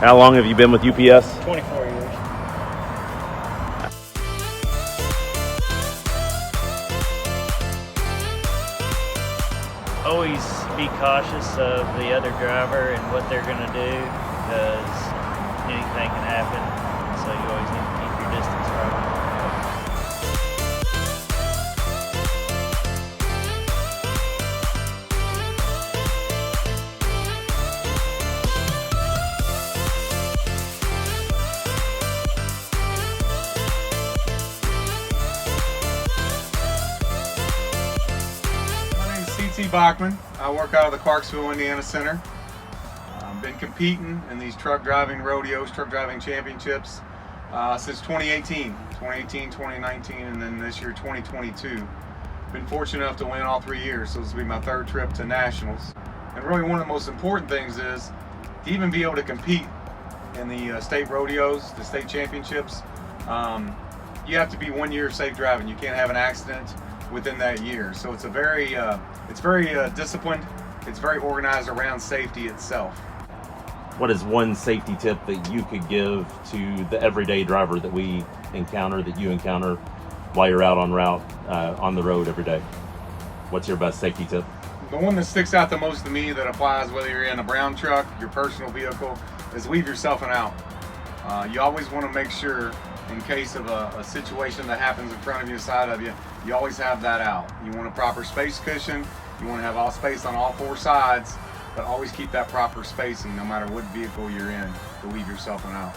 How long have you been with UPS? 24 years. Always be cautious of the other driver and what they're going to do, because anything can happen. So you always need to keep your distance from them. Bachman. I work out of the Clarksville, Indiana Center. I've been competing in these truck driving rodeos, truck driving championships since 2018, 2019, and then this year 2022. Been fortunate enough to win all 3 years, so this will be my third trip to nationals. And really one of the most important things is to even be able to compete in the state rodeos, the state championships. You have to be 1 year safe driving. You can't have an accident within that year. So it's very disciplined. It's very organized around safety itself. What is one safety tip that you could give to the everyday driver that we encounter, that you encounter while you're out on route, on the road every day? What's your best safety tip? The one that sticks out the most to me, that applies whether you're in a brown truck, your personal vehicle, is leave yourself an out. You always want to make sure, in case of a situation that happens in front of you, side of you, you always have that out. You want a proper space cushion. You want to have all space on all four sides, but always keep that proper spacing no matter what vehicle you're in, to leave yourself an out.